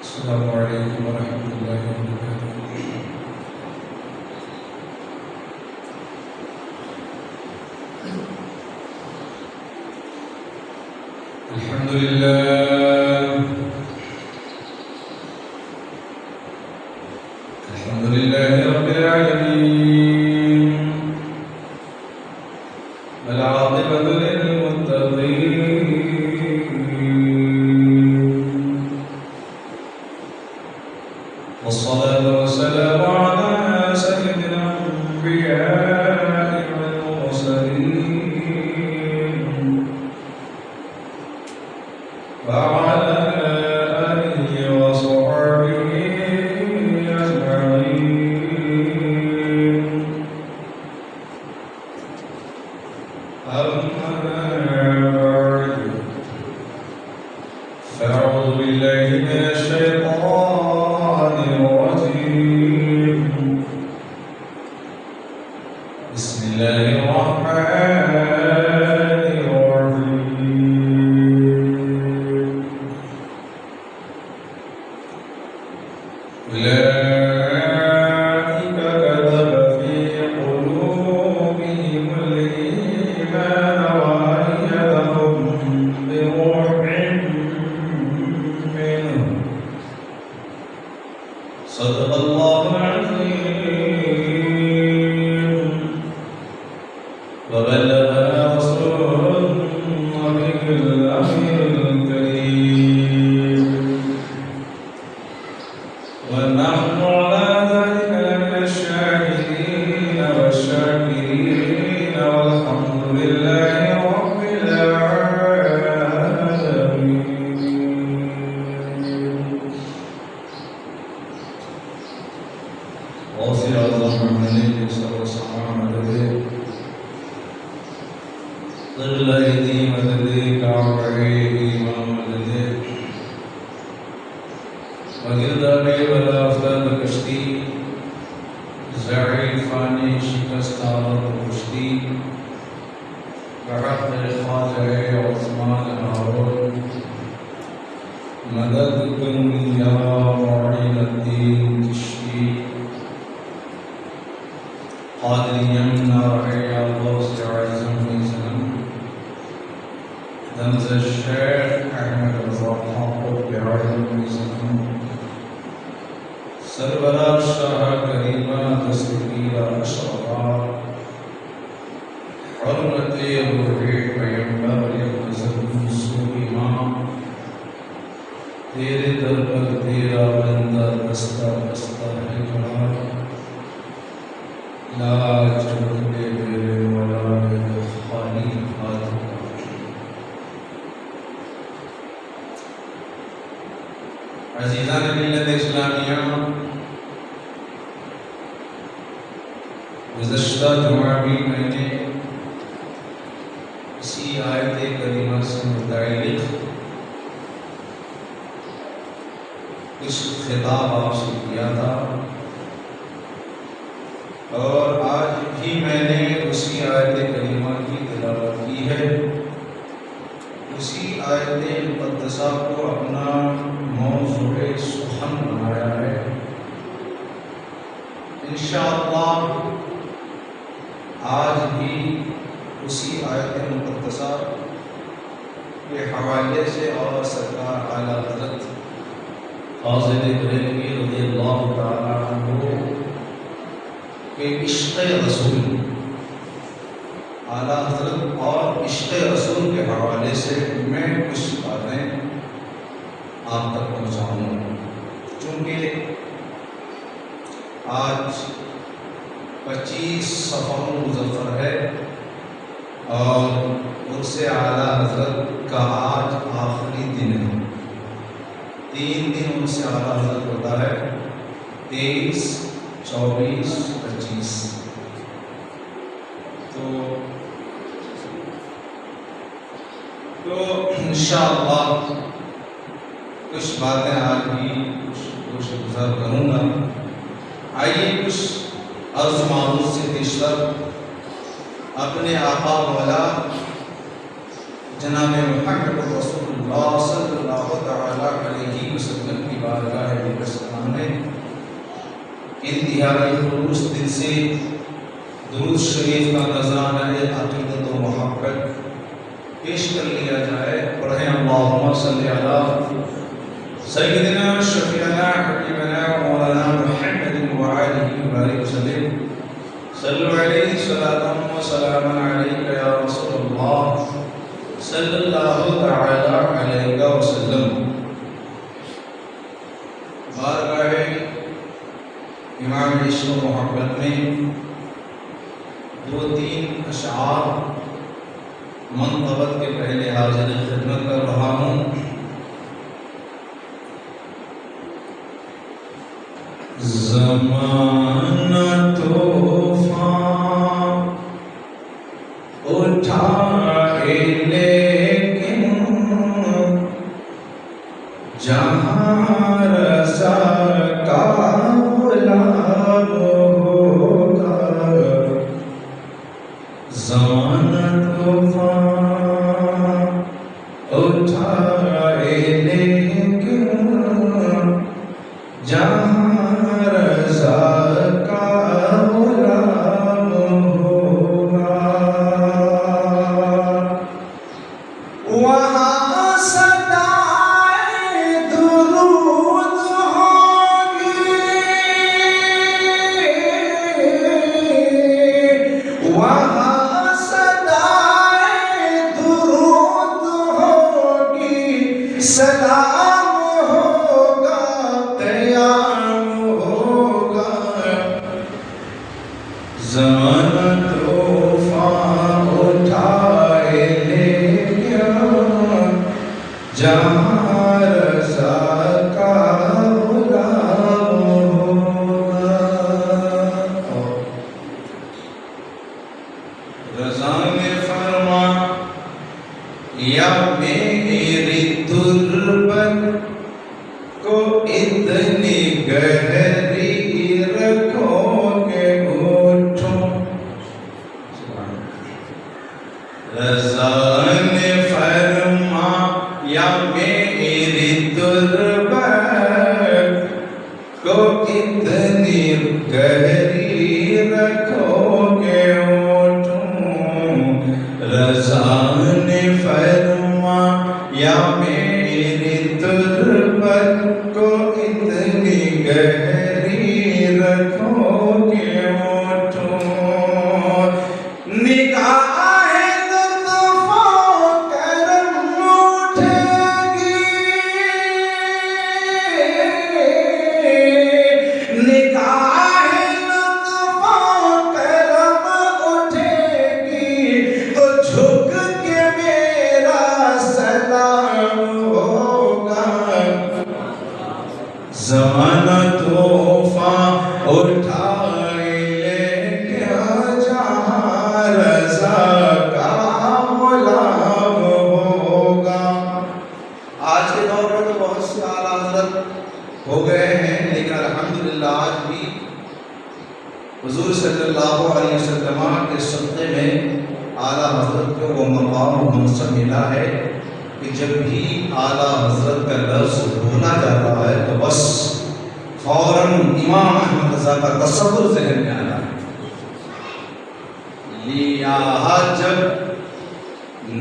السلام علیکم ورحمۃ اللہ وبرکاتہ۔ الحمد للہ رب العالمین، والعاقبۃ للمتقین، والصلاة والسلام على سيد الأنبياء والمرسلين، وعلى آله وصحبه أجمعين، أما بعد، فأعوذ بالله من الشيطان الرجيم، بسم الله الرحمن الرحيم. أولئك كتب في قلوبهم الإيمان وأيدهم بروح منه، صدق الله العظيم، وبلغنا رسوله النبي الأمين الكريم، ونحن على ذلك لمن الشاهدين والشاكرين، والحمد لله رب العالمين. غوث اعظم محمد صلی اللہ علیہ وسلم قبل ایدی مدد کعبہ امام مدد وگردابی ولا افضل کشتی ضعیفانی شکستارت کشتی بحق خواجہ عثمان ہارون مدد کن یا معین الدین چشتی قادریم نارعی غوث اعظم میزن دمز الشیخ احمد رضا حقوق بعلم میزن سربراہ شاہ کریمہ دستگیر اشرفا حرمت روحی پیمبر مذہب امام، تیرے در پر تیرا بندہ دستہ دستہ ہے کھڑا، لا چڑھتے میرے مولا میرے خالی ہاتھ کا۔ عزیزان ملت اسلامیہ، گزشتہ جمعہ بھی میں نے اسی آیت کریمہ سے متعلق کچھ خطاب آپ سے کیا تھا، اور آج بھی میں نے اسی آیت کریمہ کی تلاوت کی ہے، اسی آیت مقدسہ کو اپنا موضوع سخن بنایا ہے۔ انشاءاللہ آج بھی اسی آیت مقدسہ کے حوالے سے اور سرکار اعلیٰ حضرت فاضل بریلوی رضی اللہ تعالیٰ عنہ کہ عشق رسول، اعلیٰ حضرت اور عشق رسول کے حوالے سے میں کچھ باتیں آپ تک پہنچاؤں گا، چونکہ آج 25 صفر مظفر ہے اور عرس اعلیٰ حضرت کا آج آخری دن ہے۔ 3 دن عرس اعلیٰ حضرت ہوتا ہے، 23، 24، 25۔ تو انشاءاللہ کچھ باتیں آج بھی کچھ گزار کروں گا۔ آئیے کچھ عرض معروض سے پیشتر اپنے آقا مولا جناب محمد رسول اللہ صلی اللہ تعالیٰ علیہ وسلم کی بارگاہ اقدس میں انتہائی خلوص دل سے درود شریف کا نذرانہ عقیدت و محبت پیش کر لیا جائے. پڑھیں اللہم صلی علی سیدنا شفیعنا حبیبنا مولانا محمد وآلہ وآلہ وسلم. صلو علیہ صلاۃ و سلام علیک یا رسول اللہ صلی اللہ تعالی علیہ وسلم. بارگاہ امام عشق و محبت میں دو تین اشعار منقبت کے پہلے حاضر خدمت کر رہا ہوں. زمانہ طوفان اٹھائے لیکن جہاں رضا کا غلام ہوگا. زمانہ طوفان اٹھائے لیکن جہاں رضا کا غلام ہوگا. وہاں صدائے درود ہوگی, وہاں صدائے درود ہوگی, سلام ہوگا, قیام ہوگا. زمانہ طوفان اٹھائے لے گیا جہاں رضا کا غلام ہوگا. رضا نے فرما یا میری تربت کو اتنی گہری رکھو کہ اٹھوں. رضا نے فرما یا میری تربت کو اتنی گہری رکھو کہ اٹھوں. رضا نے فرما یا میری تربت کو اتنی گہری رکھو کہ اٹھوں. نگاہ لطف و کرم اٹھے گی, نگاہ لطف و کرم اٹھے گی تو جھک کے میرا سلام ہوگا. زمانہ طوفان اٹھائے لے گیا جہاں رضا کا غلام ہوگا. آج کے دور میں تو بہت سے اعلیٰ حضرت ہو گئے ہیں, لیکن الحمدللہ آج بھی حضور صلی اللہ علیہ وسلم کے صدقے میں اعلیٰ حضرت کو وہ مقام و منصب ملا ہے کہ جب بھی اعلیٰ حضرت کا لفظ بولا جاتا ہے تو بس فوراً امام احمد رضا کا تصور ذہن میں آنا ہے. لیا جب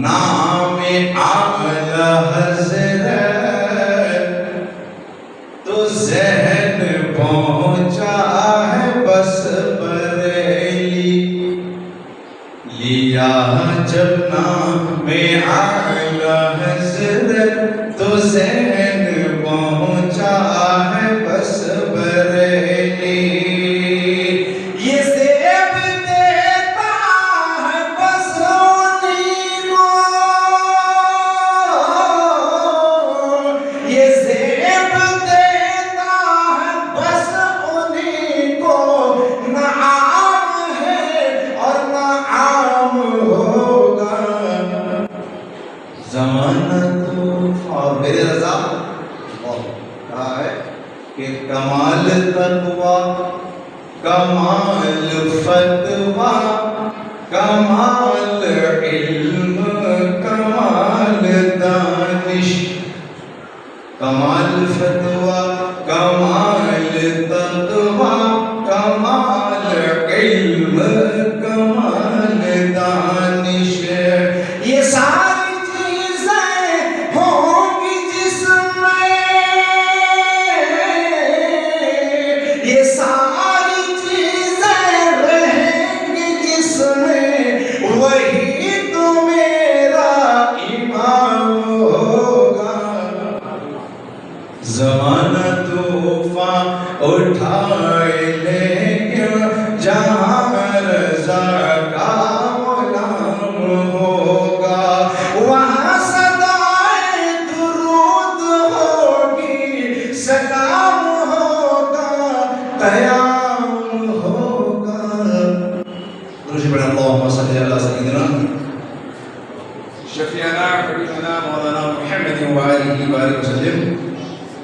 نام اعلیٰ حضرت تو ذہن پہنچا ہے بس بریلی. لیا جب نام اعلیٰ حضرت تو ذہن پہنچا ہے بس بریلی. یہ زیب دیتا ہے بس انہیں کو, یہ زیب دیتا ہے بس انہیں کو, نہ عام ہے اور نہ عام ہوگا. زمانہ طوفان میرے رضا کہا ہے کہ کمال تقویٰ, کمال فتویٰ, کمال علم, کمال کمال فتویٰ، کمال تقویٰ، کمال علم، کمال دانش، یہ ساری چیزیں ہوں گی جس میں، یہ ساری چیزیں رہیں گی جس میں، وہی تو میرا امام ہوگا۔ زمانہ طوفان اٹھائے لے گا، جہاں رضا کا غلام ہوگا، وہاں صدائے درود ہوگی، سلام ہوگا، قیام ہوگا۔ درود پڑھیں، اللہم صلی علی سیدنا شفیعنا حبیبنا مولانا محمد وآلہ وآلہ وسلم۔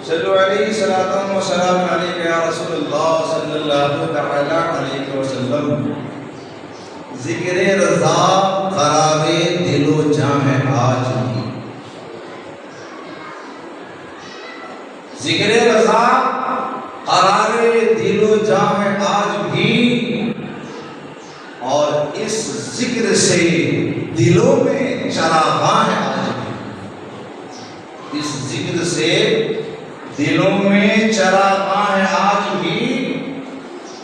صلو علیہ صلاۃ و سلام علیک یا رسول اللہ صلی اللہ تعالی علیہ وسلم۔ ذکر رضا قرار دل و جان ہے آج بھی، ذکر رضا قرار دل و جان ہے آج بھی، اور اس ذکر سے دلوں میں چراغاں ہے آج بھی، اس ذکر سے دلوں میں چراغاں ہے آج بھی،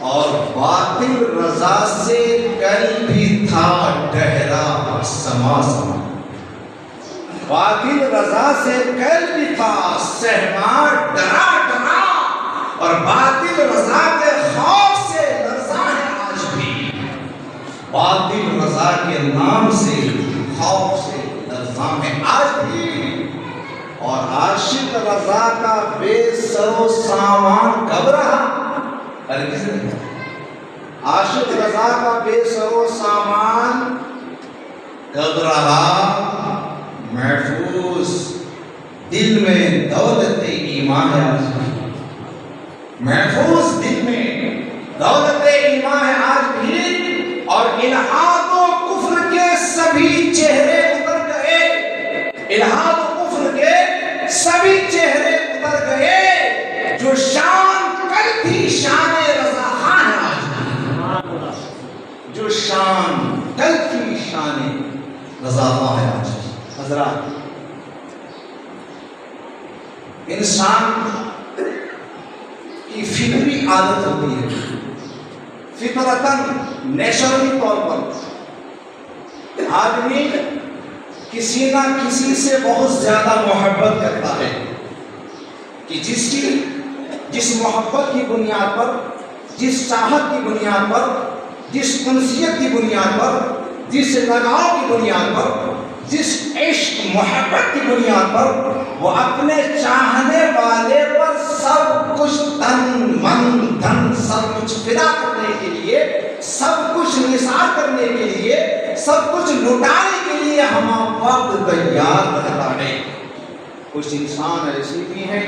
اور باطل رضا سے کل بھی تھا ڈہرا سما سما، باطل رضا سے کل بھی تھا سہما ڈرا ڈرا، اور باطل رضا کے خوف سے لرزاں ہے آج بھی، باطل رضا کے نام سے خوف سے لرزاں ہے آج بھی، اور عاشق رضا کا بے سر و سامان کب رہا؟ ہرگز نہیں۔ عاشق رضا کا بے سر و سامان کب رہا؟ محفوظ دل میں دولت ایمان ہے آج بھی، محفوظ دل میں دولت ایمان ہے آج بھی، اور الحاد و کفر کے سبھی چہرے اتر گئے، الحاد و کفر کے سبھی چہرے اتر گئے، جو شان کل تھی شان رضا خان آج بھی، جو شان کل تھی شان رضا خان ہے آج بھی۔ حضرات، انسان کی فطری عادت ہوتی ہے، فطرتاً نیچرلی طور پر آدمی کسی نہ کسی سے بہت زیادہ محبت کرتا ہے، کہ جس محبت کی بنیاد پر، جس چاہت کی بنیاد پر، جس انسیت کی بنیاد پر، جس لگاؤ کی بنیاد پر، جس عشق محبت کی بنیاد پر وہ اپنے چاہنے والے پر سب کچھ تن من دھن سب کچھ فدا کرنے کے لیے، سب کچھ نثار کرنے کے لیے، سب کچھ لٹانے کے لیے ہم وقت تیار رہتا ہے۔ کچھ انسان ایسے بھی ہیں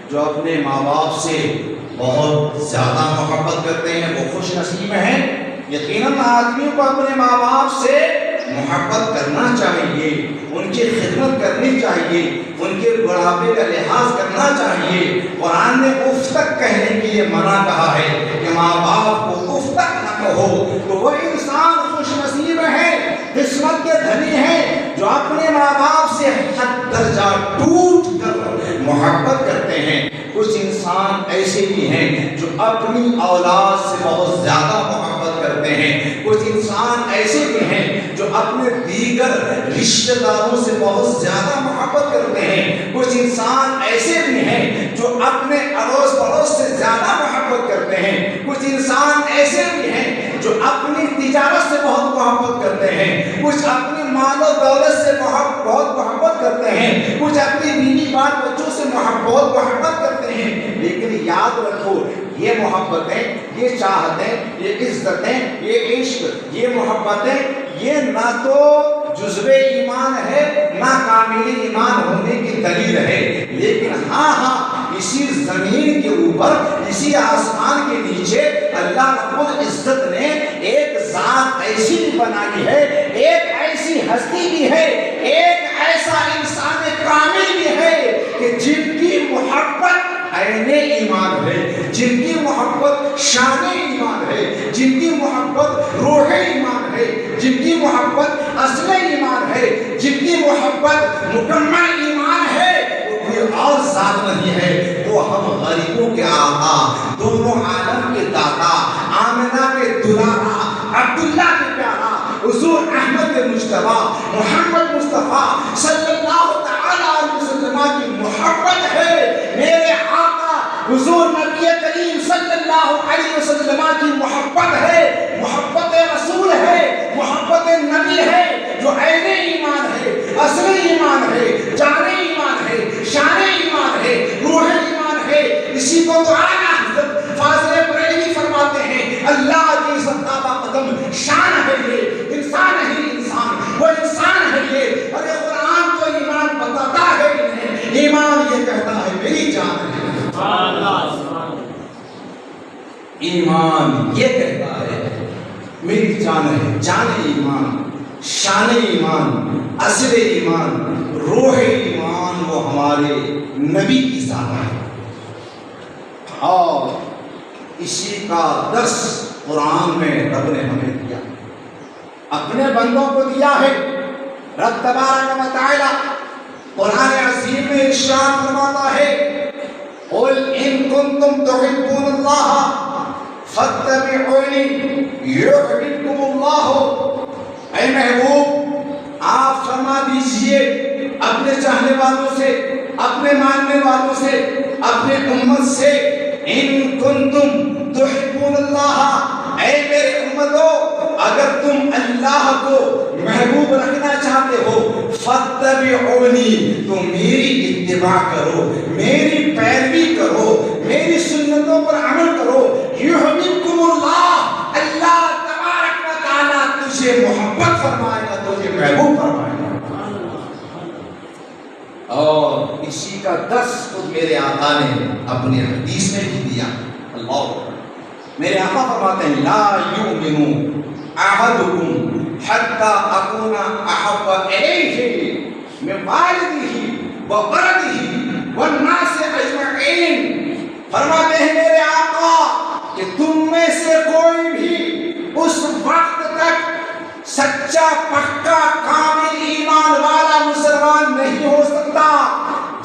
جو اپنے ماں باپ سے بہت زیادہ محبت کرتے ہیں، وہ خوش نصیب ہیں۔ یقیناً آدمی کو اپنے ماں باپ سے محبت کرنا چاہیے، ان کی خدمت کرنی چاہیے، ان کے بڑھاپے کا لحاظ کرنا چاہیے۔ قرآن نے اف تک کہنے کے لیے منع کہا ہے کہ ماں باپ کو اف تک نہ کہو، تو وہ انسان خوش نصیب ہے، قسمت کے دھنی ہیں جو اپنے ماں باپ سے حد درجہ ٹوٹ کر محبت کرتے ہیں۔ کچھ انسان ایسے بھی ہیں جو اپنی اولاد سے بہت زیادہ محبت کرتے ہیں، کچھ انسان ایسے بھی ہیں جو اپنے دیگر رشتہ داروں سے بہت زیادہ محبت کرتے ہیں، کچھ انسان ایسے بھی ہیں جو اپنے اڑوس پڑوس سے زیادہ محبت کرتے ہیں، کچھ انسان ایسے بھی ہیں جو اپنی تجارت سے بہت محبت کرتے ہیں، کچھ اپنی مال و دولت سے بہت محبت کرتے ہیں، کچھ اپنی بیوی بال بچوں سے بہت محبت کرتے ہیں۔ لیکن یاد رکھو، یہ محبتیں، یہ چاہتیں، یہ عزتیں، یہ عشق، یہ محبتیں، یہ نہ تو جزو ایمان ہے نہ کامل ایمان ہونے کی دلیل ہے، لیکن ہاں اسی زمین کے اوپر، اسی آسمان کے نیچے اللہ رب العزت نے ایک ذات ایسی بھی بنائی ہے، ایک ایسی ہستی بھی ہے، ایک ایسا انسان کامل بھی ہے کہ جن کی محبت عین ایمان ہے، جن کی محبت شان ایمان ہے، جن کی محبت روح ایمان ہے، جن کی محبت اصل ایمان ہے، جن کی محبت مکمل ایمان ہے، وہ کوئی اور ذات نہیں ہے، وہ ہم غریبوں کے آقا، دونوں عالم کے داتا، آمنہ کے دلارا، عبداللہ کے پیارا، حضور احمد مجتبیٰ محمد مصطفیٰ صلی اللہ تعالیٰ علیہ وسلم کی محبت ہے۔ میرے آقا حضور نبی کریم صلی اللہ علیہ وسلم کی محبت ہے، محبت رسول ہے، محبت نبی ہے، جو عین ایمان ہے، اصل ایمان ہے، جان ایمان ہے، شان ایمان ہے، روح ایمان ہے۔ اسی کو تو آنا حضرت فاضل بریلوی فرماتے ہیں، اللہ کی ستابہ قدم شان ہے یہ، انسان ہے انسان، وہ انسان ہے یہ۔ ارے قرآن تو ایمان بتاتا ہے انہیں، ایمان یہ کہتا ہے میری جان ہے، ایمان یہ کہتا ہے میری جان ہے، جان ایمان، شان ایمان، اصل ایمان، روح ایمان، وہ ہمارے نبی کی ذات ہے۔ اور اسی کا درس قرآن میں رب نے ہمیں دیا، اپنے بندوں کو دیا ہے۔ رب تبارک و تعالی قرآن عظیم میں ارشاد فرماتا ہے، قل ان کنتم تحبون اللہ فاتبعونی یحببکم اللہ۔ اے محبوب آپ فرما دیجئے اپنے چاہنے والوں سے، اپنے ماننے والوں سے، اپنے امت سے، ان کنتم تحبون اللہ، اے میرے امتو اگر تم اللہ کو محبوب رکھنا چاہتے ہو، فاتبعونی، تو میری اتباع کرو، میری پیروی کرو، میری سنتوں پر عمل کرو، یحببکم اللہ، اللہ تبارک و تعالیٰ تجھے محبت فرمائے گا، تجھے محبوب فرمائے گا۔ اور اسی کا درس خود میرے آقا نے اپنی حدیث میں بھی دیا۔ اللہ میرے آقا فرماتے ہیں، لا یؤمن احدکم حتی اکون احب الیہ من والدہ وولدہ والناس اجمعین۔ فرماتے ہیں میرے آقا کہ تم میں سے کوئی بھی اس وقت تک سچا پکا کامل ایمان والا مسلمان نہیں ہو سکتا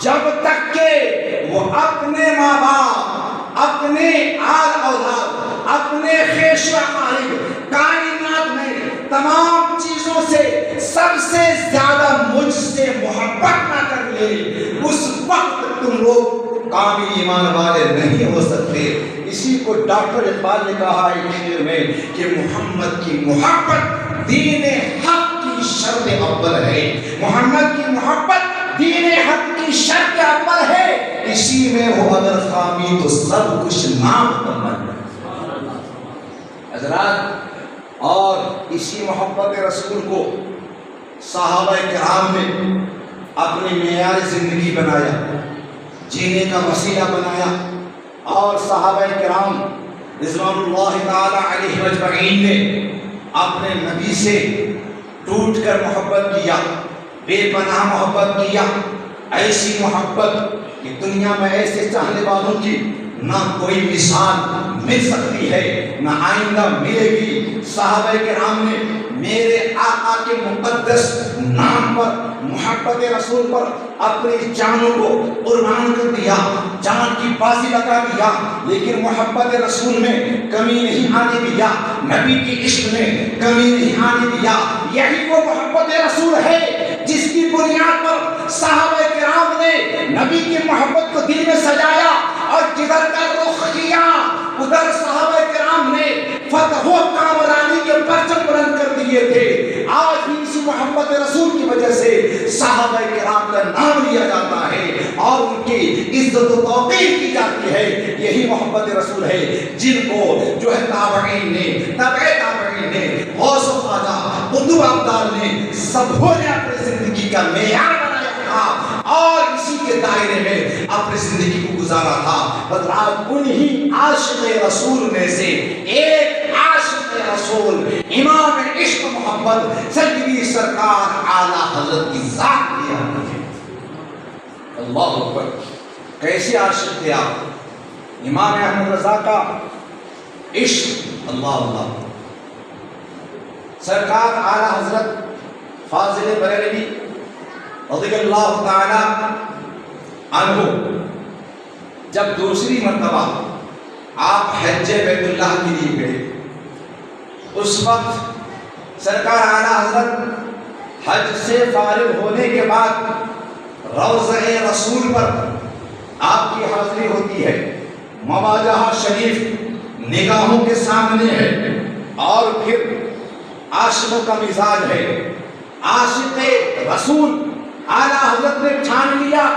جب تک کہ وہ اپنے ماں باپ، اپنے آل اولاد، اپنے خیش و قریب، کائنات میں تمام چیزوں سے سب سے زیادہ مجھ سے محبت نہ کر لے، اس وقت تم لوگ کامل ایمان والے نہیں ہو سکتے۔ اسی کو ڈاکٹر اقبال نے کہا ایک شعر میں کہ محمد کی محبت دین حق کی شرط اول ہے، محمد کی محبت دین حق کی شرط اول ہے، اسی میں ہو اگر خامی تو سب کچھ نامکمل ہے۔ حضرات، اور اسی محبت رسول کو صحابہ کرام نے اپنی معیار زندگی بنایا، جینے کا وسیلہ بنایا، اور صحابہ کرام رضوان اللہ تعالی علیہ اجمعین نے اپنے نبی سے ٹوٹ کر محبت کیا، بے پناہ محبت کیا، ایسی محبت کہ دنیا میں ایسے چاہنے والوں کی نہ کوئی مثال مل سکتی ہے، نہ آئندہ ملے گی۔ صحابہ کرام نے میرے آقا کے مقدس نام پر، محبت رسول پر اپنی جانوں کو قربان کر دیا، جان کی بازی لگا دیا، لیکن محبت رسول میں کمی نہیں آنے دیا، نبی کی عشق میں کمی نہیں آنے دیا۔ یہی وہ محبت رسول ہے جس کی بنیاد پر صحابہ کرام نے نبی کی محبت کو دل میں سجایا، اور جدھر کا رخ کیا ادھر صحابہ کرام نے فتح و کامرانی کے پرچم بلند کر دیے تھے۔ آج بھی اسی محبت رسول کی وجہ سے صحابہ کرام کا نام لیا جاتا ہے اور ان کی عزت و توقیر کی جاتی ہے۔ یہی محبت رسول ہے جن کو جو ہے تابعین نے، تبع تابعین نے، غوث و خواجہ، قطب ابدال نے، سبوں نے اپنی زندگی کا معیار بنایا تھا اور اسی کے دائرے میں اپنی زندگی کو گزارا تھا۔ حضرات، انہی عاشق رسول میں سے ایک عاشق رسول، امام عشق محمد سیدی سرکار اعلیٰ حضرت کی ذات بھی آتی ہے۔ اللہ اکبر، کیسے عاشق تھے آپ؟ امام احمد رضا کا عشق، اللہ اللہ، سرکار اعلیٰ حضرت فاضل بریلوی رضی اللہ تعالی عنہ جب دوسری مرتبہ آپ حج بیت اللہ کے لیے گئے، اس وقت سرکار اعلیٰ حضرت حج سے فارغ ہونے کے بعد روضہ رسول پر آپ کی حاضری ہوتی ہے، مواجہہ شریف نگاہوں کے سامنے ہے، اور پھر عاشقوں کا مزاج ہے۔ عاشق رسول اعلیٰ حضرت نے ٹھان لیا،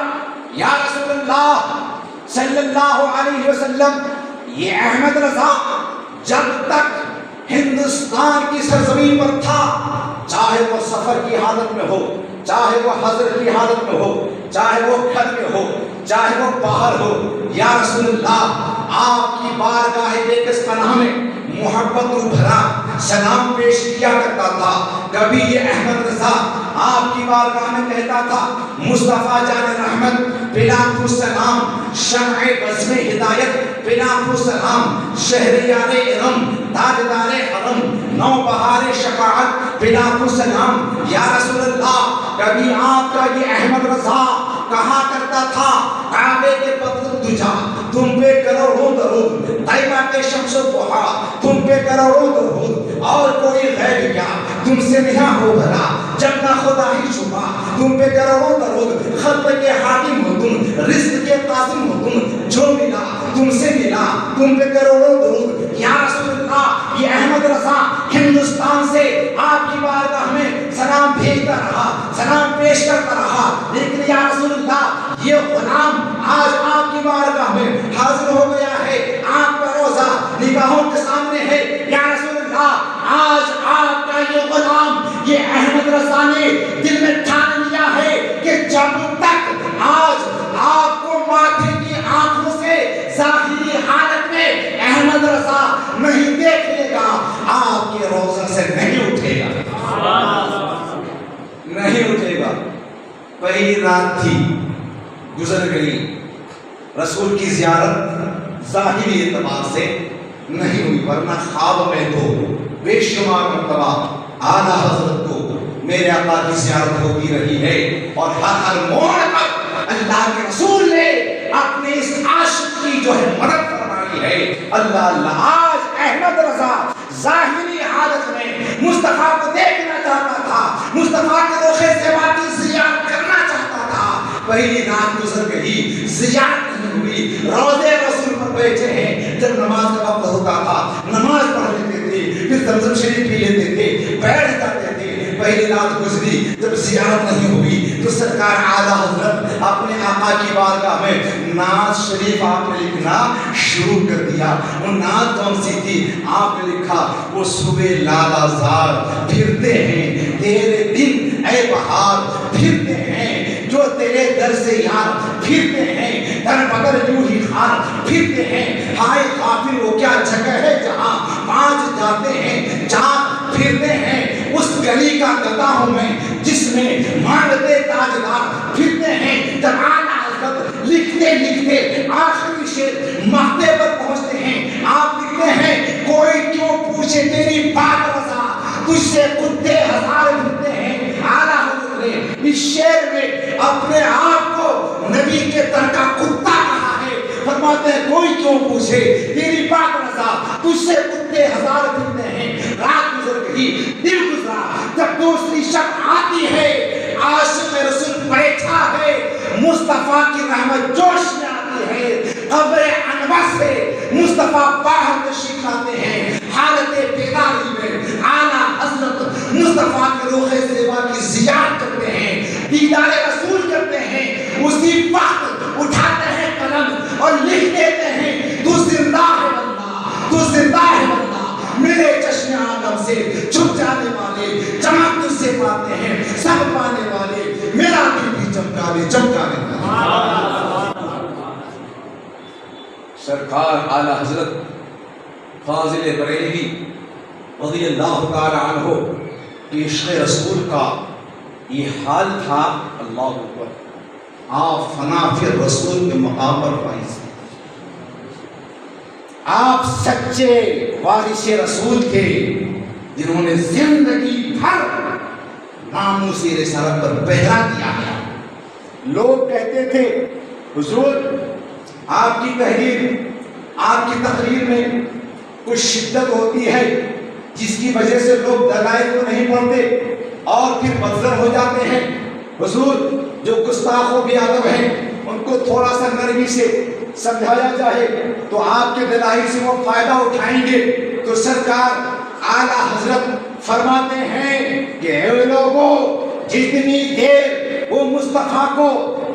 یا رسول اللہ صلی اللہ علیہ وسلم، یہ احمد رضا جب تک ہندوستان کی سرزمین پر تھا، چاہے وہ سفر کی حالت میں ہو، چاہے وہ حضر کی حالت میں ہو، چاہے وہ گھر میں ہو، چاہے وہ باہر ہو، یا رسول اللہ آپ کی بارگاہ بیکس پناہ میں محبت بھرا سلام پیش کیا کرتا تھا۔ کبھی یہ احمد رضا آپ کی بارگاہ میں کہتا تھا، مصطفیٰ جان رحمت پلاک السلام، شمع بزم ہدایت پلاک السلام، شہریار ارم تاجدار حرم، نوبہار شفاعت پلاک السلام، یا رسول اللہ۔ کبھی آپ کا یہ احمد رضا کہا کرتا تھا، کعبے کے بدر دجا تم پہ کروڑوں درود، طیبہ کے شمس و ضحا تم پہ کروڑوں درود، اور کوئی غیب کیا تم سے نہاں ہو بھلا، جب نہ خدا ہی چھپا تم پہ کروڑوں درود، خلق کے حاکم ہو تم، رزق کے قاسم ہو تم، جو ملا تم سے ملا تم پہ کروڑوں درود، یا رسول اللہ۔ یہ احمد رضا ہندوستان سے آپ کی بارگاہ میں سلام بھیجتا رہا، سلام پیش کرتا رہا، لیکن یا رسول اللہ یہ غلام آج آپ کی بارگاہ میں حاضر ہو گیا ہے، آپ کا روزہ نگاہوں کے سامنے ہے، یا رسول اللہ آج آپ کا یہ غلام یہ احمد رضا نے دل میں ٹھان لیا ہے کہ جب تک آج آپ کو ماتھے کی آنکھوں سے ظاہری حالت میں احمد رضا نہیں دیکھ لے گا، آپ کے روزہ سے نہیں اٹھے گا، نہیں اٹھے گا۔ پہلی رات تھی، گزر گئی، رسول کی زیارت ظاہری اعتبار سے نہیں ہوئی، ورنہ خواب میں تو بے شمار مرتبہ اعلیٰ حضرت کو میرے آقا کی زیارت ہوتی رہی ہے، اور ہر موڑ پر اللہ کے رسول نے اپنے اس عاشق کی جو ہے مدد فرمائی ہے۔ اللہ اللہ، آج احمد رضا ظاہری حالت میں مصطفیٰ کو دیکھنا چاہتا تھا، مصطفیٰ کے روخ زیبا کی زیارت کرنا چاہتا تھا۔ پہلی رات گزر گئی، زیارت نہیں ہوئی، روضے رسول پر بیٹھے ہیں، جب نماز کا وقت ہوتا تھا نماز پڑھ لیتے تھے، پھر زمزم شریف پی لیتے تھے، بیٹھ جاتے تھے۔ پہلی رات گزری، جب زیارت نہیں ہوئی تو سرکار اعلیٰ حضرت اپنے آقا کی بارگاہ میں نعت شریف آپ نے لکھنا شروع کر دیا۔ وہ نعت کون سی تھی؟ آپ نے لکھا، وہ صبح لالا زار پھرتے ہیں تیرے دن اے بہار، پھرتے ہیں جو تیرے در سے یار، پھرتے ہیں در بدر یوں ہی خار، پھرتے ہیں ہائے غافل وہ کیا جگہ ہے جہاں پانچ جاتے ہیں چار، پھرتے ہیں اس گلی کا گدا ہوں میں جس میں مانگتے تاجدار، پھرتے ہیں جب اعلیٰ حضرت لکھتے لکھتے آخری شعر مہدے پر پہنچتے ہیں، آپ لکھتے ہیں، کوئی کیوں پوچھے تیری بات رضا، تجھ سے کتے ہزار پھرتے ہیں۔ اعلیٰ حضرت نے اس شعر میں اپنے آپ کو نبی کے در کا کتا کہا ہے، فرماتے ہیں کوئی کیوں پوچھے تیری بات رضا، تجھ سے کتے ہزار پھرتے ہیں۔ رات گزر گئی، دل گزرا، جب دوسری شب آتی ہے، عاشق رسول بیٹھا ہے، مصطفیٰ کی رحمت جوش میں آتی ہے، قبر انور سے مصطفیٰ باہر تشریف لاتے ہیں۔ حالت بیداری میں اعلیٰ حضرت مصطفیٰ کے روخ زیبا کی زیارت کرتے ہیں، دیدار رسول کرتے ہیں، اسی وقت اٹھاتے ہیں قلم اور لکھ دیتے ہیں، تو زندہ ہے اللہ، تو زندہ ہے اللہ، میرے چشم آدم سے چھپ جانے والے چمک تجھ سے پاتے ہیں، سب پانے والے میرا دل بھی چمکانے چمکانے والے۔ سرکار اعلیٰ حضرت فاضل بریلوی رضی اللہ تعالی عنہ کہ عشق رسول کا یہ حال تھا، اللہ اکبر، آپ فنا پھر رسول کے مقام پر فائز، آپ سچے وارث رسول تھے جنہوں نے زندگی بھر ناموس رسالت پر پہرا دیا ہے۔ لوگ کہتے تھے حضور آپ کی تحریر، آپ کی تقریر میں کچھ شدت ہوتی ہے جس کی وجہ سے لوگ دلائل کو نہیں پڑھتے اور پھر بدزر ہو جاتے ہیں۔ حضور جو گستاخ و بے ادب ہیں ان کو تھوڑا سا نرمی سے سمجھایا جائے تو آپ کے دلائل سے وہ فائدہ اٹھائیں گے۔ تو سرکار اعلیٰ حضرت فرماتے ہیں کہ اے لوگوں، جتنی دیر وہ مصطفیٰ کو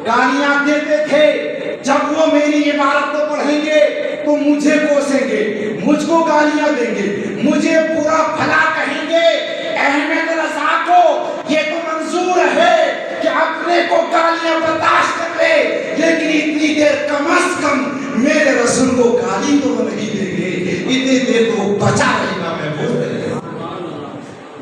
گالیاں دیتے تھے، جب وہ میری عبارت کو پڑھیں گے تو مجھے کوسیں گے، مجھ کو گالیاں دیں گے، مجھے برا بھلا کہیں گے۔ احمد رضا کو یہ تو منظور ہے کہ اپنے کو گالیاں برداشت کر لے، لیکن اتنی دیر کم از کم میرے رسول کو گالی تو وہ نہیں دیں گے، اتنی دیر تو بچا رہے گا، محفوظ رہے گا۔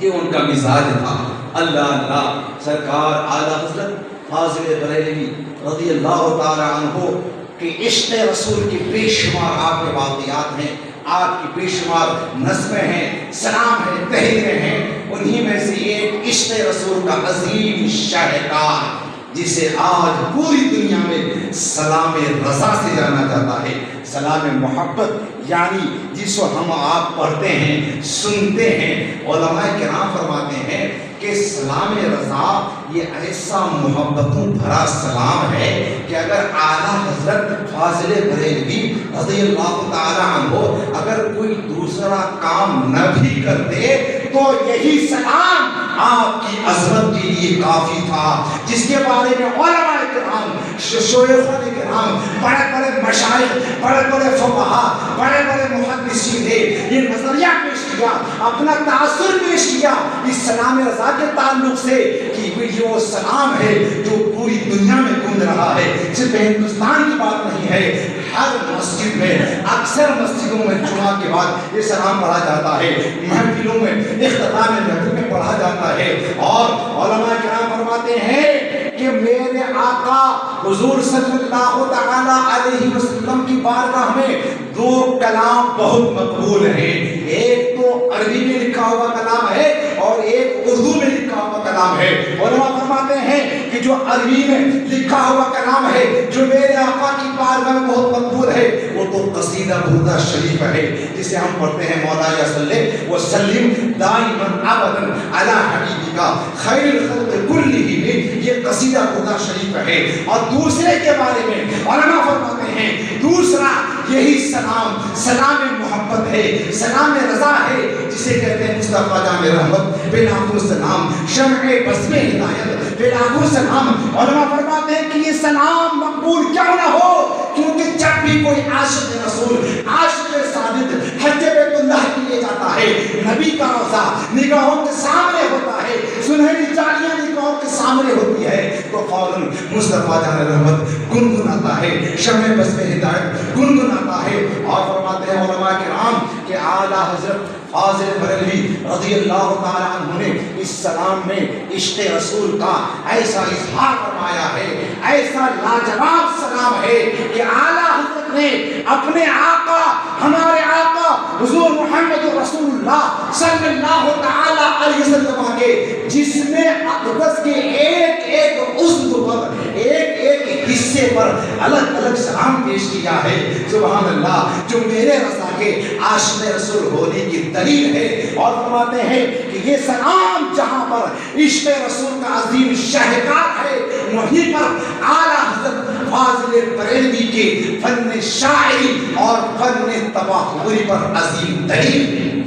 یہ ان کا مزاج تھا۔ اللہ اللہ سرکار اعلیٰ حضرت فاضل بریلوی رضی اللہ تعالی عنہ کہ عشق رسول کی بے شمار آپ کے واقعات ہیں، آپ کی بے شمار نظمیں ہیں، سلام ہیں، تحریریں ہیں۔ انہی میں سے ایک عشق رسول کا عظیم شاہکار جسے آج پوری دنیا میں سلام رضا سے جانا جاتا ہے، سلام محبت، یعنی جس کو ہم آپ پڑھتے ہیں، سنتے ہیں۔ علماء کرام فرماتے ہیں کہ سلام رضا یہ ایسا محبتوں بھرا سلام ہے کہ اگر اعلیٰ حضرت فاضل بریلوی رضی اللہ تعالی عنہ اگر کوئی دوسرا کام نہ بھی کرتے تو یہی سلام آپ کی عظمت کے لیے کافی تھا، جس کے بارے میں علماء کرام، شیوخان کرام، بڑے بڑے مشائخ، بڑے بڑے فقہاء، بڑے بڑے محدثین نے یہ نظریہ پیش کیا، اپنا تاثر پیش کیا اس سلام رضا کے تعلق سے کہ یہ وہ سلام ہے جو پوری دنیا میں گونج رہا ہے، صرف ہندوستان کی بات نہیں ہے، ہر مسجد میں، اکثر مسجدوں میں جمعہ کے بعد یہ سلام پڑھا جاتا ہے، محفلوں میں، اختتام محفل میں پڑھا جاتا ہے۔ اور علماء کرام فرماتے ہیں کہ میرے آقا حضور صلی اللہ تعالی علیہ وسلم کی بارگاہ میں دو کلام بہت مقبول ہیں، ایک تو عربی میں لکھا ہوا کلام ہے اور ایک اردو میں لکھا ہوا کلام ہے۔ علماء فرماتے ہیں کہ جو عربی میں لکھا ہوا کلام ہے جو میرے آقا کی بارگاہ میں بہت مقبول ہے وہ تو قصیدہ بردہ شریف ہے جسے ہم پڑھتے ہیں، مولایا صلی وسلم دائما ابدا علی حبیبک خیر الخلق کلہم، یہ قصیدہ بردہ شریف ہے۔ اور دوسرے کے بارے میں علماء فرماتے ہیں دوسرا یہی سلام، سلام محبت ہے، سلام رضا ہے، جسے کہتے ہیں مصطفیٰ جام رحمت بے لاکھوں سلام، شمع بزم ہدایت بے لاکھوں سلام۔ علماء فرماتے ہیں کہ یہ سلام مقبول کیوں نہ ہو، کیونکہ جب بھی کوئی عاشق رسول، عاشق صادق حج بیت اللہ کے لیے جاتا ہے، نبی کا روضہ نگاہوں کے سامنے ہوتا ہے، سنہری جالیاں نگاہوں کے سامنے ہوتی ہے تو فوراً مصطفیٰ جان رحمت گنگناتا ہے، شمع بزم ہدایت گنگناتا ہے۔ اور فرماتے ہیں علماء کرام کہ اعلیٰ حضرت فاضل بریلوی رضی اللہ تعالی عنہ نے اس سلام میں عشق رسول کا ایسا اظہار فرمایا ہے، ایسا لاجواب سلام ہے کہ اعلیٰ حضرت نے اپنے آقا، ہمارے آقا حضور محمد رسول اللہ صلی اللہ تعالی علیہ وسلم کے جسم اقدس کے ایک ایک عضو پر، ایک ایک حصے پر الگ الگ سلام پیش کیا ہے۔ سبحان اللہ، جو میرے رضا کے عاشق رسول ہونے کی دلیل ہے۔ اور فرماتے ہیں کہ یہ سلام جہاں پر عشق رسول کا عظیم شاہکار ہے، وہیں پر اعلیٰ حضرت فاضل بریلوی کے فن شاعری اور فن تباہری پر عظیم دلیل ہے۔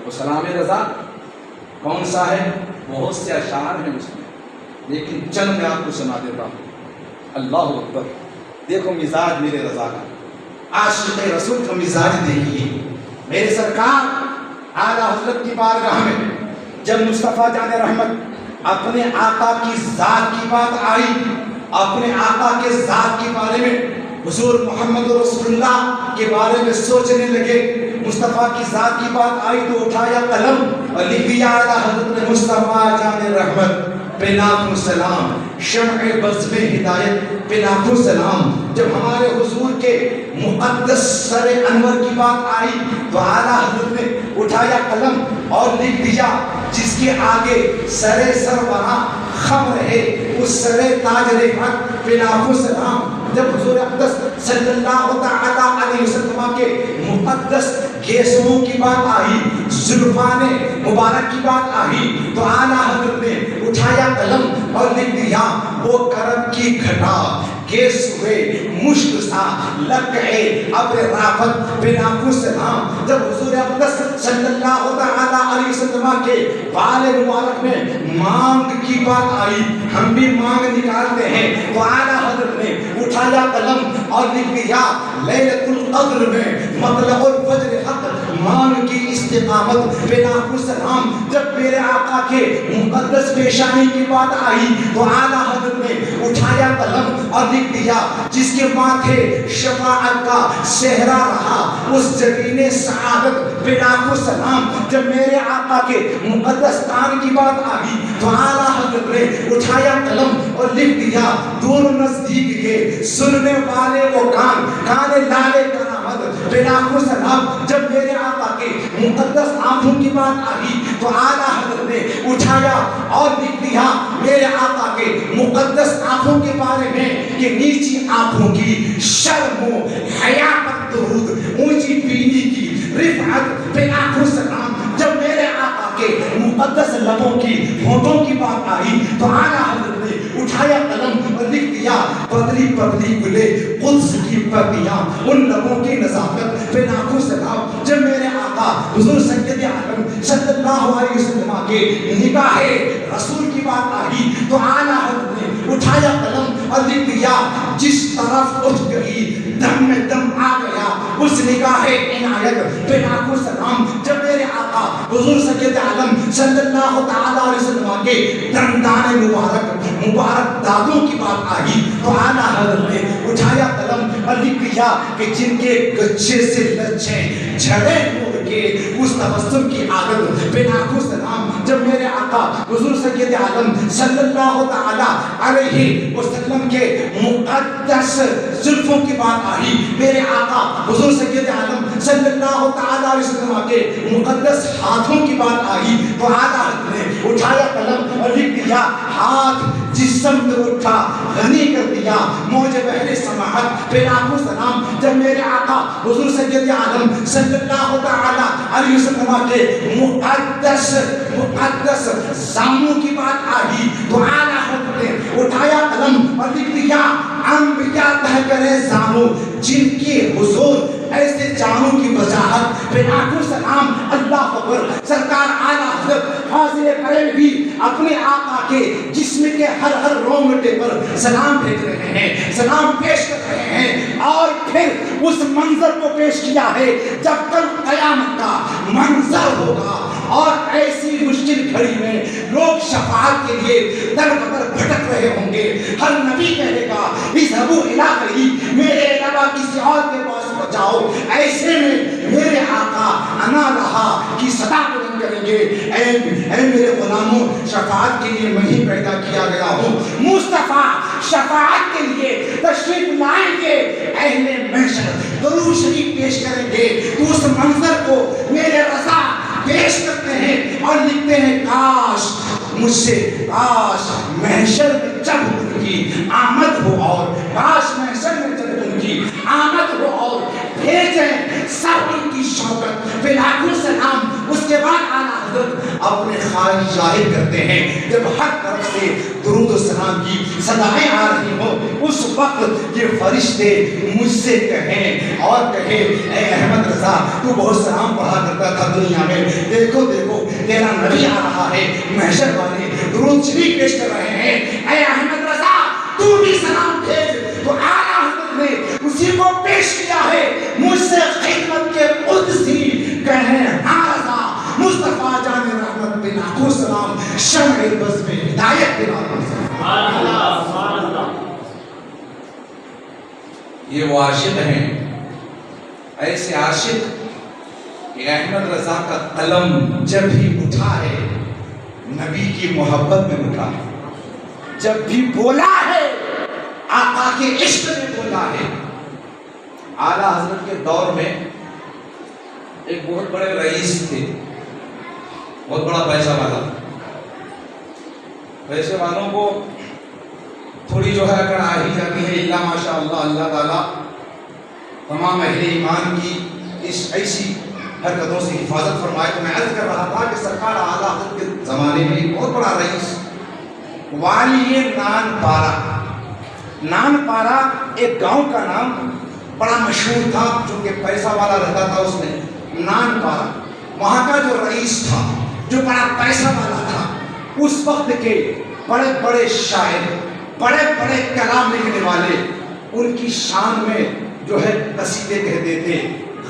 وہ سلام رضا کون سا ہے؟ بہت سے اشعار ہیں اس میں، لیکن چند میں آپ کو سنا دیتا ہوں۔ اللہ اکبر، دیکھو مزاج میرے رضا کا، عاشق رسول کا مزاج دیکھیے۔ میرے سرکار اعلیٰ حضرت کی بارگاہ میں جب مصطفیٰ جان رحمت اپنے آقا کی ذات کی بات آئی، اپنے آقا کے ذات کے بارے میں، حضور محمد رسول اللہ کے بارے میں سوچنے لگے، مصطفیٰ کی ذات کی بات آئی تو اٹھایا قلم اور لکھ دیا اعلیٰ حضرت نے مصطفیٰ جان رحمت پہ لاکھوں سلام، شمع بزم ہدایت پہ لاکھوں سلام، جب ہمارے حضور کے مقدس سر انور کی بات آئی تو اعلیٰ حضرت نے اٹھایا قلم اور لکھ دیا، جس کے آگے سر وہاں خم رہے، اس سر تاج رفعت پہ لاکھوں سلام۔ جب حضور اقدس صلی اللہ تعالی علیہ وسلم کے مقدس گیسوں کی بات آئی، زلفان مبارک کی بات آئی، تو اعلیٰ حضرت نے اٹھایا قلم اور لکھ دیا، وہ کرم کی گھٹا گیس ہوئے مشک سا لکعے ابر رافت بے لاکھوں سلام۔ جب حضور اقدس صلی اللہ تعالی علیہ وسلم کے بال مبارک میں مانگ کی بات آئی، ہم بھی مانگ نکالتے ہیں، تو اعلیٰ حضرت نے اٹھایا قلم اور لکھ دیا، لیلۃ القدر میں مطلع الفجر حق مانگ کی استقامت بے لاکھوں سلام۔ جب میرے آقا کے مقدس پیشانی کی بات آئی تو اعلیٰ حضرت نے اٹھایا قلم اور لکھ دیا، جس کے ماتھے شفاعت کا صحرا رہا، اس جبین سعادت بے لاکھوں سلام۔ جب میرے آقا کے مقدس کان کی بات آئی تو اعلیٰ حضرت نے اٹھایا قلم اور لکھ دیا، دور نزدیک کے سننے والے وہ کان، کان لالے کرامت بے لاکھوں سلام۔ جب میرے آقا کے مقدس آنکھوں کی بات آئی تو اعلیٰ حضرت نے اٹھایا اور لکھ دیا میرے آقا کے مقدس آنکھوں کے بارے میں کہ نیچی آنکھوں کی شرم و حیا پر درود، اونچی بینی کی رفعت بے لاکھوں سلام۔ جب میرے آقا کے مقدس لبوں کی ہونٹوں کی بات آئی تو اعلیٰ حضرت نے اٹھایا قلم اور لکھ دیا، پتلی پتلی گلے قدس کی پتیاں، ان لبوں کی نزاکت بے لاکھوں سلام۔ جب میرے آقا حضور سید عالم صلی اللہ علیہ وسلم کے نگاہ رسول کی بات آئی تو اعلیٰ حضرت نے اٹھایا قلم اور لکھ دیا، جس طرف اٹھ گئی دم میں دم آ گیا، اس نگاہ عنایت بے لاکھوں سلام۔ جب میرے آقا حضور سید عالم صلی اللہ تعالی علیہ وسلم کے دندان مبارک دانتوں کی بات آئی تو اعلیٰ حضرت نے اٹھایا قلم اور لکھ دیا کہ جن کے گچھے سے لچھے جھڑے نور کے اس تبسم کی عادت بے لاکھوں سلام۔ جب میرے آقا حضور سید عالم صلی اللہ تعالی علیہ وسلم کے مقدس زلفوں کی بات آئی، میرے آقا حضور سید عالم صلی اللہ تعالی علیہ وسلم کے مقدس ہاتھوں کی بات آئی تو اعلیٰ حضرت نے اٹھایا قلم اور لکھ دیا، ہاتھ جس سمت اٹھا غنی کر دیا موج بحر سماحت بے لاکھوں سلام۔ جب میرے آقا حضور سید عالم صلی اللہ تعالی علیہ وسلم کے مقدس زانوں کی بات آئی تو اعلیٰ حضرت نے اٹھایا قلم اور لکھ دیا، انبیاء تہ کرے زانوں جن کی حضور ایسے جانوں کی وجاہت بے لاکھوں سلام۔ اللہ اکبر۔ سرکار اعلیٰ حضرت فاضل کریم بھی اپنے آقا کے جسم کے ہر رومٹے پر سلام بھیج رہے ہیں، سلام پیش کر رہے ہیں، اور پھر اس منظر کو پیش کیا ہے جب کل قیامت کا منظر ہوگا اور ایسی مشکل گھڑی میں لوگ شفاعت کے لیے در بدر بھٹک رہے ہوں گے، ہر نبی کہے گا اذهبوا الی غیری، میرے علاوہ کسی اور کے پاس جاؤ، ایسے میں میرے آقا انا رہا کی صدا بلند کریں گے، اے میرے غلاموں، شفاعت کے لیے میں ہی پیدا کیا گیا ہوں، مصطفیٰ شفاعت کے لیے تشریف لائیں گے، اہل محشر درود شریف پیش کریں گے، تو اس منظر کو میرے رضا پیش کرتے ہیں اور لکھتے ہیں، کاش مجھ سے، کاش محشر میں جب ان کی آمد ہو، اور کاش محشر میں جب ان کی آمد ہو اور بھیجیں سب ان کی شوکت بے لاکھوں سلام۔ اس کے بعد اعلیٰ حضرت اپنے خواہش ظاہر کرتے ہیں، جب ہر طرف سے درود و سلام کی صدایں آ رہی ہوں، اس وقت یہ فرشتے مجھ سے کہیں اور کہیں، اے احمد رضا تو بہت سلام پڑھا کرتا تھا دنیا میں، دیکھو دیکھو تیرا نبی آ رہا ہے، محشر والے درود شریف پیش کر رہے ہیں، اے احمد رضا تو بھی سلام بھیج۔ تو اعلیٰ حضرت نے اسی کو پیش کیا ہے، مجھ سے خدمت کے قدسی کہیں، ہاں رضا مصطفیٰ جان رحمت بے لاکھوں سلام، شمع بز میں ہدایت بے لاکھوں سلام۔ یہ وہ عاشق ہیں، ایسے عاشق کہ احمد رضا کا قلم جب بھی اٹھا ہے نبی کی محبت میں اٹھا ہے، جب بھی بولا ہے آقا کے عشق میں بولا ہے۔ اعلیٰ حضرت کے دور میں ایک بہت بڑے رئیس تھے، بہت بڑا پیسہ والا۔ پیسے والوں کو تھوڑی جو ہے اگر آ ہی جاتی ہے، اللہ ماشاء اللہ، اللہ تعالیٰ تمام اہل ایمان کی اس ایسی حرکتوں سے حفاظت فرمائے۔ تو میں عرض کر رہا تھا کہ سرکار اعلیٰ حضرت کے زمانے میں ایک بہت بڑا رئیس والی نان پارا، نان پارا ایک گاؤں کا نام بڑا مشہور تھا، چونکہ پیسہ والا رہتا تھا اس میں، نان پارا۔ وہاں کا جو رئیس تھا، جو بڑا پیسہ والا تھا، اس وقت کے بڑے بڑے شاعر، بڑے بڑے کلام لکھنے والے ان کی شان میں جو ہے قصیدے کہتے تھے،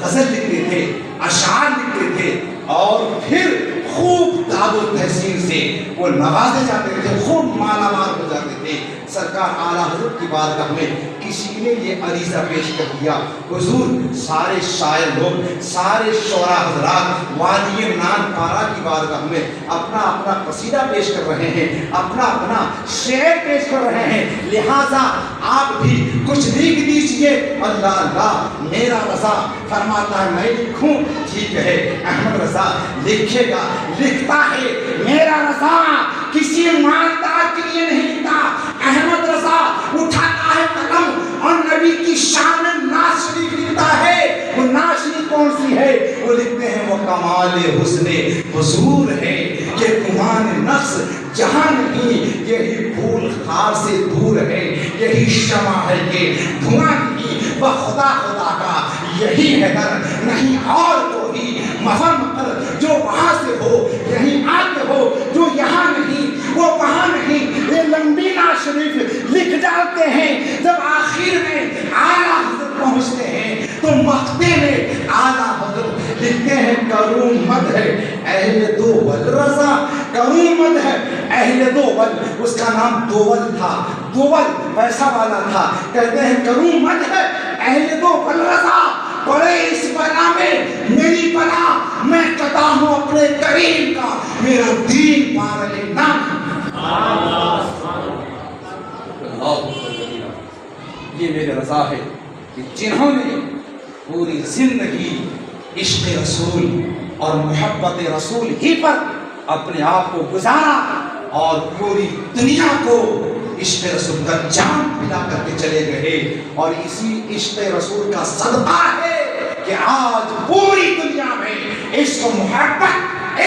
غزل لکھتے تھے، اشعار لکھتے تھے، اور پھر خوب داد و تحسین سے وہ نوازے جاتے تھے، خوب مالا مال ہو جاتے تھے۔ سرکار اعلیٰ حضرت کی بارگاہ میں کسی نے یہ عریضہ پیش کر دیا، حضور سارے شاعر لوگ، سارے شعراء حضرات وادی نان پارا کی بارگاہ میں اپنا اپنا قصیدہ پیش کر رہے ہیں، اپنا اپنا شعر پیش کر رہے ہیں، لہٰذا آپ بھی کچھ لکھ دیجئے۔ اللہ اللہ، میرا رضا فرماتا ہے میں لکھوں، ٹھیک ہے احمد رضا لکھے گا، لکھتا ہے۔ میرا رضا کسی مالدار کے لیے نہیں لکھتا، احمد رضا اٹھاتا ہے قلم اور نبی کی شان میں نعت شریف لکھتا ہے۔ وہ نعت شریف کون سی ہے؟ وہ لکھتے ہیں وہ کمال حسن حضور ہے کہ گمان نقص جہاں نہیں، یہی پھول خار سے دور ہے، یہی شمع ہے کہ دھواں نہیں، وہ خدا خدا کا یہی ہے در، نہیں اور کوئی مفر مقر جو وہاں سے ہو، یہیں آتے ہو جو یہاں نہیں، وہ وہاں نہیں۔ یہ لمبی نعت شریف لکھ ڈالتے ہیں، جب آخر میں اعلیٰ حضرت پہنچتے ہیں تو مقطع میں اعلیٰ حضرت لکھتے ہیں کروں مد ہے اہل دوول رضا، کروں مد ہے اہل دوول، اس کا نام دوول تھا، دوول پیسہ والا تھا۔ کہتے ہیں کروں مد ہے اہل دوول رضا، پڑے اس بلا میں میری بلا، میں قطع ہوں اپنے کریم کا، میرا دین پار لینا۔ یہ میرے رضا ہے کہ جنہوں نے پوری زندگی عشق رسول اور محبت رسول ہی پر اپنے آپ کو گزارا اور پوری دنیا کو عشق رسول کا جام پلا کر کے چلے گئے، اور اسی عشق رسول کا صدقہ ہے کہ آج پوری دنیا میں عشق و محبت